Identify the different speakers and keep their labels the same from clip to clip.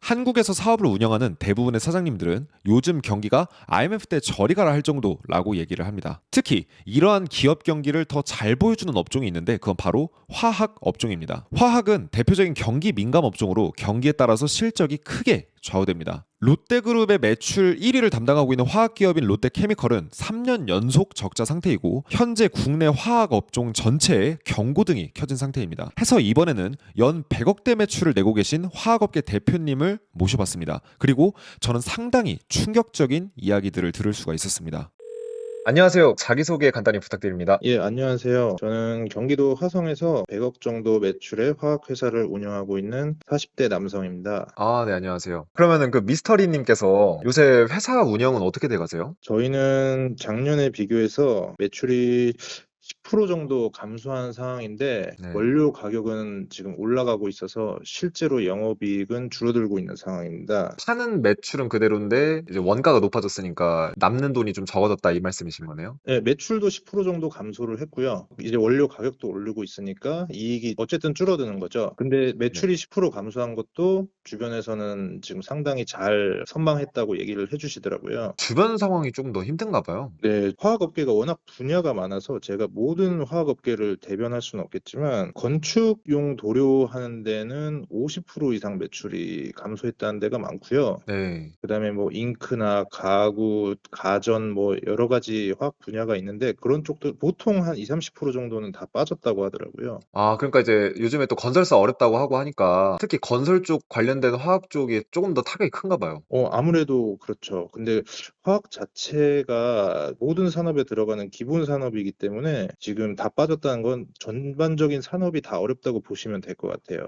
Speaker 1: 한국에서 사업을 운영하는 대부분의 사장님들은 요즘 경기가 IMF 때 저리 가라 할 정도라고 얘기를 합니다. 특히 이러한 기업 경기를 더 잘 보여주는 업종이 있는데 그건 바로 화학 업종입니다. 화학은 대표적인 경기 민감 업종으로 경기에 따라서 실적이 크게 좌우됩니다. 롯데그룹의 매출 1위를 담당하고 있는 화학기업인 롯데케미컬은 3년 연속 적자 상태이고 현재 국내 화학 업종 전체에 경고등이 켜진 상태입니다. 해서 이번에는 연 100억대 매출을 내고 계신 화학업계 대표님을 모셔봤습니다. 그리고 저는 상당히 충격적인 이야기들을 들을 수가 있었습니다. 안녕하세요. 자기소개 간단히 부탁드립니다.
Speaker 2: 예, 안녕하세요. 저는 경기도 화성에서 100억 정도 매출의 화학회사를 운영하고 있는 40대 남성입니다.
Speaker 1: 네, 안녕하세요. 그러면은 그 미스터리님께서 요새 회사 운영은 어떻게 돼가세요?
Speaker 2: 저희는 작년에 비교해서 매출이 10% 정도 감소한 상황인데
Speaker 1: 네.
Speaker 2: 원료 가격은 지금 올라가고 있어서 실제로 영업이익은 줄어들고 있는 상황입니다.
Speaker 1: 파는 매출은 그대로인데 이제 원가가 높아졌으니까 남는 돈이 좀 적어졌다 이 말씀이신 거네요?
Speaker 2: 네, 매출도 10% 정도 감소를 했고요. 이제 원료 가격도 오르고 있으니까 이익이 어쨌든 줄어드는 거죠. 근데
Speaker 1: 네.
Speaker 2: 매출이 10% 감소한 것도 주변에서는 지금 상당히 잘 선방했다고 얘기를 해주시더라고요.
Speaker 1: 주변 상황이 조금 더 힘든가 봐요.
Speaker 2: 네, 화학업계가 워낙 분야가 많아서 제가 모든 화학업계를 대변할 수는 없겠지만 건축용 도료하는 데는 50% 이상 매출이 감소했다는 데가 많고요.
Speaker 1: 네.
Speaker 2: 그다음에 뭐 잉크나 가구, 가전 뭐 여러 가지 화학 분야가 있는데 그런 쪽도 보통 한 20-30% 정도는 다 빠졌다고 하더라고요.
Speaker 1: 그러니까 이제 요즘에 또 건설사 어렵다고 하고 하니까 특히 건설 쪽 관련된 화학 쪽이 조금 더 타격이 큰가 봐요.
Speaker 2: 아무래도 그렇죠. 근데 화학 자체가 모든 산업에 들어가는 기본 산업이기 때문에 지금 다 빠졌다는 건 전반적인 산업이 다 어렵다고 보시면 될 것 같아요.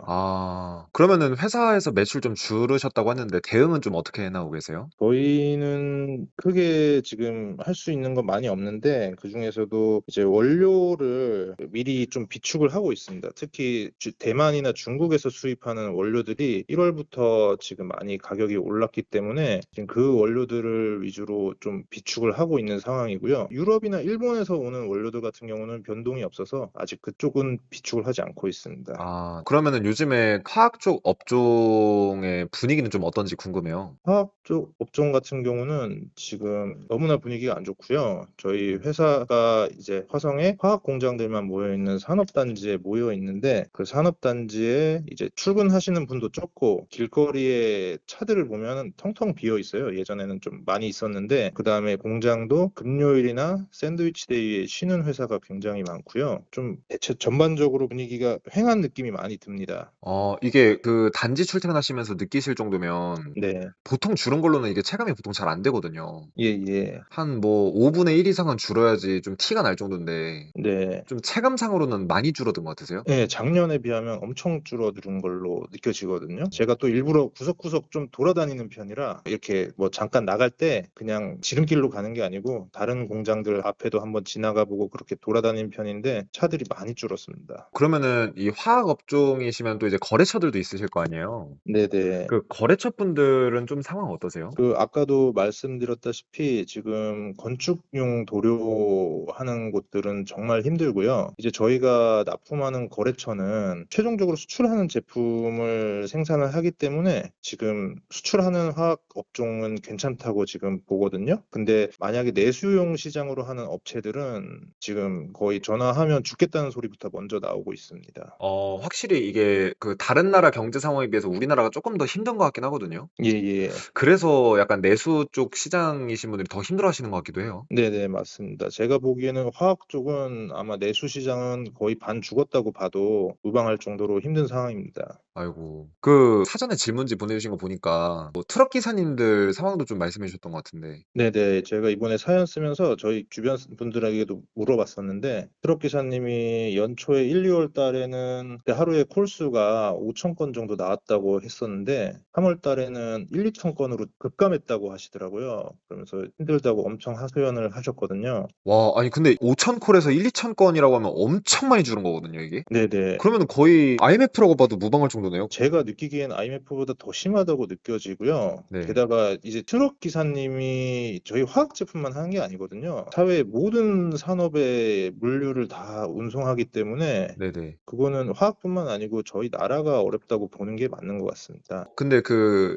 Speaker 1: 그러면은 회사에서 매출 좀 줄으셨다고 했는데 대응은 좀 어떻게 해 나가고 계세요?
Speaker 2: 저희는 크게 지금 할 수 있는 건 많이 없는데 그중에서도 이제 원료를 미리 좀 비축을 하고 있습니다. 특히 대만이나 중국에서 수입하는 원료들이 1월부터 지금 많이 가격이 올랐기 때문에 지금 그 원료들을 위주로 좀 비축을 하고 있는 상황이고요. 유럽이나 일본에서 오는 원료들 같은 경우는 변동이 없어서 아직 그쪽은 비축을 하지 않고 있습니다.
Speaker 1: 그러면은 요즘에 화학 쪽 업종의 분위기는 좀 어떤지 궁금해요.
Speaker 2: 화학 쪽 업종 같은 경우는 지금 너무나 분위기가 안 좋고요. 저희 회사가 이제 화성에 화학 공장들만 모여 있는 산업단지에 모여 있는데 그 산업단지에 이제 출근하시는 분도 적고 길거리에 차들을 보면 텅텅 비어 있어요. 예전에는 좀 많이 있었는데 그다음에 공장도 금요일이나 샌드위치 데이에 쉬는 회사가 굉장히 많고요. 좀 대체 전반적으로 분위기가 횡한 느낌이 많이 듭니다.
Speaker 1: 이게 그 단지 출퇴근하시면서 느끼실 정도면
Speaker 2: 네.
Speaker 1: 보통 줄은 걸로는 이게 체감이 보통 잘 안 되거든요.
Speaker 2: 예, 예.
Speaker 1: 한 뭐 5분의 1 이상은 줄어야지 좀 티가 날 정도인데
Speaker 2: 네.
Speaker 1: 좀 체감상으로는 많이 줄어든 것 같으세요?
Speaker 2: 예, 작년에 비하면 엄청 줄어든 걸로 느껴지거든요. 제가 또 일부러 구석구석 좀 돌아다니는 편이라 이렇게 뭐 잠깐 나갈 때 그냥 지름길로 가는 게 아니고 다른 공장들 앞에도 한번 지나가 보고 그렇게 돌아다니는 편인데 차들이 많이 줄었습니다.
Speaker 1: 그러면은 이 화학 업종이시면 또 이제 거래처들도 있으실 거 아니에요?
Speaker 2: 네네.
Speaker 1: 그 거래처 분들은 좀 상황 어떠세요?
Speaker 2: 아까도 말씀드렸다시피 지금 건축용 도료하는 곳들은 정말 힘들고요. 이제 저희가 납품하는 거래처는 최종적으로 수출하는 제품을 생산을 하기 때문에 지금 수출하는 화학 업종은 괜찮다고 지금 보거든요. 근데 만약에 내수용 시장으로 하는 업체들은 지금 거의 전화하면 죽겠다는 소리부터 먼저 나오고 있습니다.
Speaker 1: 확실히 이게 그 다른 나라 경제 상황에 비해서 우리나라가 조금 더 힘든 것 같긴 하거든요.
Speaker 2: 예예.
Speaker 1: 그래서 약간 내수 쪽 시장이신 분들이 더 힘들어하시는 것 같기도 해요.
Speaker 2: 네네, 맞습니다. 제가 보기에는 화학 쪽은 아마 내수 시장은 거의 반 죽었다고 봐도 무방할 정도로 힘든 상황입니다.
Speaker 1: 아이고. 그 사전에 질문지 보내주신 거 보니까 뭐 트럭 기사님들 상황도 좀 말씀해 주셨던 것 같은데.
Speaker 2: 네네. 제가 이번에 사연 쓰면서 저희 주변 분들에게도 물어봤었는데 트럭 기사님이 연초에 1-2월 달에는 하루에 콜수가 5천 건 정도 나왔다고 했었는데 3월 달에는 1-2천 건으로 급감했다고 하시더라고요. 그러면서 힘들다고 엄청 하소연을 하셨거든요.
Speaker 1: 와, 아니 근데 5천 콜에서 1-2천 건이라고 하면 엄청 많이 줄은 거거든요, 이게.
Speaker 2: 네네.
Speaker 1: 그러면은 거의 IMF라고 봐도 무방할 정도네요.
Speaker 2: 제가 느끼기엔 IMF보다 더 심하다고 느껴지고요.
Speaker 1: 네.
Speaker 2: 게다가 이제 트럭 기사님이 저희 화학 제품만 하는 게 아니거든요. 사회의 모든 산업의 물류를 다 운송하기 때문에
Speaker 1: 네네.
Speaker 2: 그거는 화학뿐만 아니고 저희 나라가 어렵다고 보는 게 맞는 것 같습니다.
Speaker 1: 근데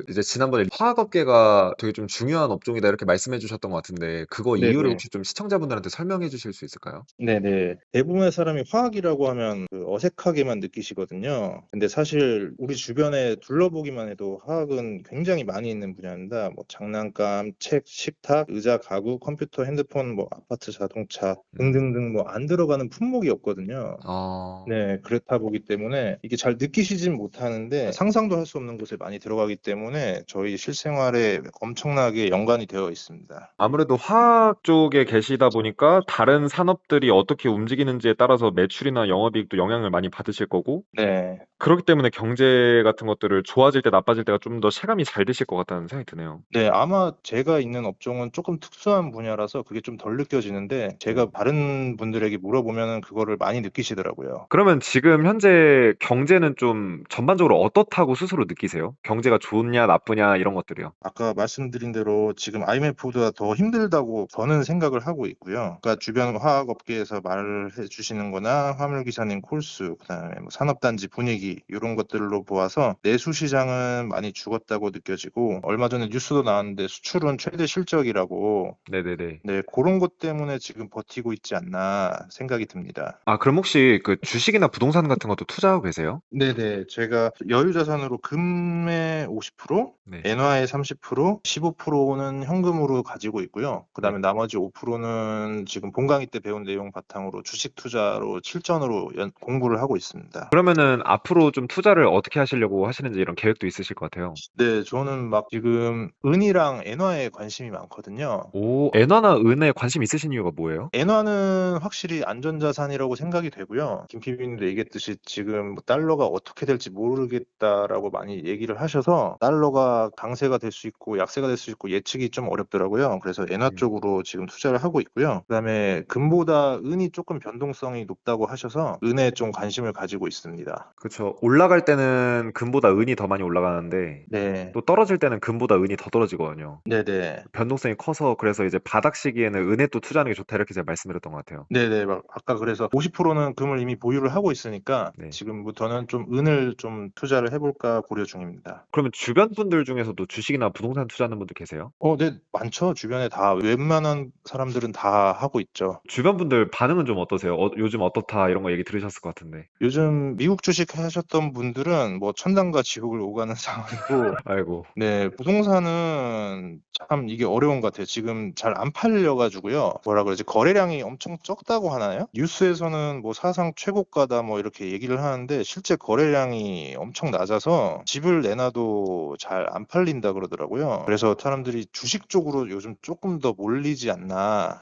Speaker 1: 이제 지난번에 화학업계가 되게 좀 중요한 업종이다 이렇게 말씀해 주셨던 것 같은데, 그거 이유를
Speaker 2: 네네.
Speaker 1: 혹시 좀 시청자분들한테 설명해 주실 수 있을까요?
Speaker 2: 네네. 대부분의 사람이 화학이라고 하면 그 어색하게만 느끼시거든요. 근데 사실 우리 주변에 둘러보기만 해도 화학은 굉장히 많이 있는 분야입니다. 뭐 장난감, 책, 식탁, 의자, 가구, 컴퓨터, 핸드폰, 뭐 아파트, 자동차
Speaker 1: 음.
Speaker 2: 등등등 뭐 안 들어가는 품목이 없거든요.
Speaker 1: 어.
Speaker 2: 네, 그렇다 보기 때문에 이게 잘 느끼시진 못하는데 상상도 할 수 없는 곳에 많이 들어가기 때문에 저희 실생활에 엄청나게 연관이 되어 있습니다.
Speaker 1: 아무래도 화학 쪽에 계시다 보니까 다른 산업들이 어떻게 움직이는지에 따라서 매출이나 영업이익도 영향을 많이 받으실 거고,
Speaker 2: 네.
Speaker 1: 그렇기 때문에 경제 같은 것들을 좋아질 때 나빠질 때가 좀 더 체감이 잘 되실 것 같다는 생각이 드네요.
Speaker 2: 네, 아마 제가 있는 업종은 조금 특수한 분야라서 그게 좀 덜 느껴지는데 제가 다른 분들에게 물어보면은 그거를 많이 느끼시더라고요.
Speaker 1: 그러면 지금 현재 경제는 좀 전반적으로 어떻다고 스스로 느끼세요? 경제가 좋냐 나쁘냐 이런 것들이요.
Speaker 2: 아까 말씀드린 대로 지금 IMF보다 더 힘들다고 저는 생각을 하고 있고요. 그러니까 주변 화학 업계에서 말을 해주시는 거나 화물기사님 콜수, 그다음에 뭐 산업단지 분위기 이런 것들로 보아서 내수 시장은 많이 죽었다고 느껴지고 얼마 전에 뉴스도 나왔는데 수출은 최대 실적이라고
Speaker 1: 네네네.
Speaker 2: 네, 그런 것 때문에 지금 버티고 있지 않나 생각이 듭니다.
Speaker 1: 아, 그럼 혹시 그 주식이나 부동산 같은 것도 투자하고 계세요?
Speaker 2: 네네. 제가 여유자산으로 금의 50%,
Speaker 1: 네.
Speaker 2: 엔화의 30%, 15%는 현금으로 가지고 있고요.
Speaker 1: 네.
Speaker 2: 그다음에 나머지 5%는 지금 본강의 때 배운 내용 바탕으로 주식 투자로 실전으로 공부를 하고 있습니다.
Speaker 1: 그러면은 앞으로 좀 투자를 어떻게 하시려고 하시는지 이런 계획도 있으실 것 같아요.
Speaker 2: 네, 저는 막 지금 은이랑 엔화에 관심이 많거든요.
Speaker 1: 오, 엔화나 은에 관심 있으신 이유가 뭐예요?
Speaker 2: 엔화는 확실히 안전자산이라고 생각이 되고요. 김 PD님도 얘기했듯이 지금 뭐 달러가 어떻게 될지 모르겠다라고 많이 얘기를 하셔서 달러가 강세가 될 수 있고 약세가 될 수 있고 예측이 좀 어렵더라고요. 그래서 엔화
Speaker 1: 음.
Speaker 2: 쪽으로 지금 투자를 하고 있고요. 그다음에 금보다 은이 조금 변동성이 높다고 하셔서 은에 좀 관심을 가지고 있습니다.
Speaker 1: 그쵸. 올라갈 때는 금보다 은이 더 많이 올라가는데,
Speaker 2: 네.
Speaker 1: 또 떨어질 때는 금보다 은이 더 떨어지거든요.
Speaker 2: 네네.
Speaker 1: 변동성이 커서 그래서 이제 바닥 시기에는 은에 또 투자하는 게 좋다 이렇게 제가 말씀드렸던 것 같아요.
Speaker 2: 네네. 막 아까 그래서 50%는 금을 이미 보유를 하고 있으니까
Speaker 1: 네.
Speaker 2: 지금부터는 좀 은을 좀 투자를 해볼까 고려 중입니다.
Speaker 1: 그러면 주변 분들 중에서도 주식이나 부동산 투자하는 분들 계세요?
Speaker 2: 네, 많죠. 주변에 다 웬만한 사람들은 다 하고 있죠.
Speaker 1: 주변 분들 반응은 좀 어떠세요? 요즘 어떻다 이런 거 얘기 들으셨을 것 같은데.
Speaker 2: 요즘 미국 주식 하셨던 분들은 뭐 천당과 지옥을 오가는 상황이고,
Speaker 1: 아이고.
Speaker 2: 네, 부동산은 참 이게 어려운 것 같아요. 지금 잘 안 팔려가지고요. 뭐라 그러지? 거래량이 엄청 적다고 하나요? 뉴스에서는 뭐 사상 최고가다 뭐 이렇게 얘기를 하는데 실제 거래량이 엄청 낮아서 집을 내놔도 잘 안 팔린다 그러더라고요. 그래서 사람들이 주식 쪽으로 요즘 조금 더 몰리지 않나.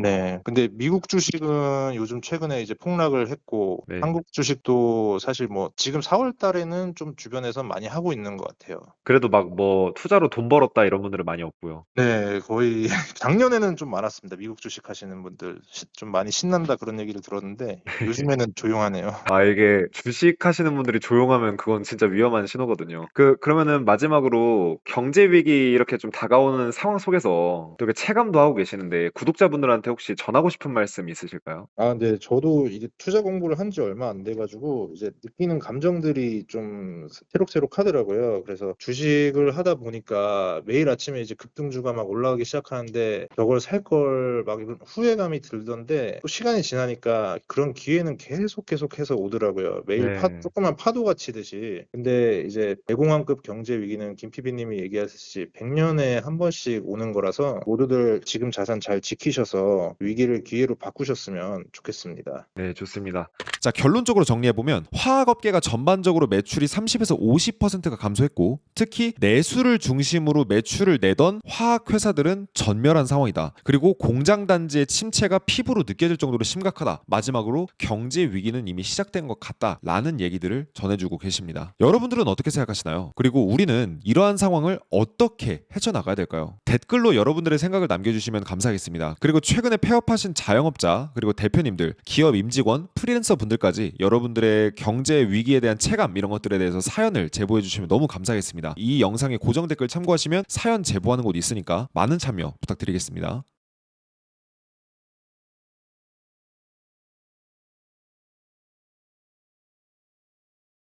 Speaker 2: 네. 근데 미국 주식은 요즘 최근에 이제 폭락을 했고,
Speaker 1: 네.
Speaker 2: 한국 주식도 사실 뭐 지금 4월 달에는 좀 주변에서 많이 하고 있는 것 같아요.
Speaker 1: 그래도 막 뭐 투자로 돈 벌었다 이런 분들은 많이 없고요.
Speaker 2: 네, 거의 작년에는 좀 많았습니다. 미국 주식 하시는 분들 좀 많이 신난다 그런 얘기를 들었는데 요즘에는 조용하네요.
Speaker 1: 아, 이게 주식 하시는 분들이 조용하면 그건 진짜 위험한 신호거든요. 그러면은 마지막으로 경제 위기 이렇게 좀 다가오는 상황 속에서 되게 체감도 하고 계시는데 구독자분들한테 혹시 전하고 싶은 말씀 있으실까요?
Speaker 2: 네, 저도 이제 투자 공부를 한 지 얼마 안 돼가지고 이제 느끼는 감정들이 좀 새록새록하더라고요. 그래서 주식을 하다 보니까 매일 아침에 이제 급등주가 막 올라가기 시작하는데 저걸 살 걸 막 이런 후회감이 들던데 또 시간이 지나니까 그런 기회는 계속해서 오더라고요. 매일
Speaker 1: 네.
Speaker 2: 조그만 파도가 치듯이. 근데 이제 대공황급 경제 위기는 김 PD님이 얘기하셨듯이 100년에 한 번씩 오는 거라서 모두들 지금 자산 잘 지키셔서 위기를 기회로 바꾸셨으면 좋겠습니다.
Speaker 1: 네, 좋습니다.
Speaker 3: 자, 결론적으로 정리해보면 화학업계가 전반적으로 매출이 30에서 50%가 감소했고 특히 내수를 중심으로 매출을 내던 화학회사들은 전멸한 상황이다. 그리고 공장단지의 침체가 피부로 느껴질 정도로 심각하다. 마지막으로 경제 위기는 이미 시작된 것 같다라는 얘기들을 전해주고 계십니다. 여러분들은 어떻게 생각하시나요? 그리고 우리는 이러한 상황을 어떻게 헤쳐나가야 될까요? 댓글로 여러분들의 생각을 남겨주시면 감사하겠습니다. 그리고 최근에 폐업하신 자영업자 그리고 대표님들, 기업 임직원, 프리랜서 분들까지 여러분들의 경제 위기에 대한 체감 이런 것들에 대해서 사연을 제보해 주시면 너무 감사하겠습니다. 이 영상의 고정 댓글 참고하시면 사연 제보하는 곳 있으니까 많은 참여 부탁드리겠습니다.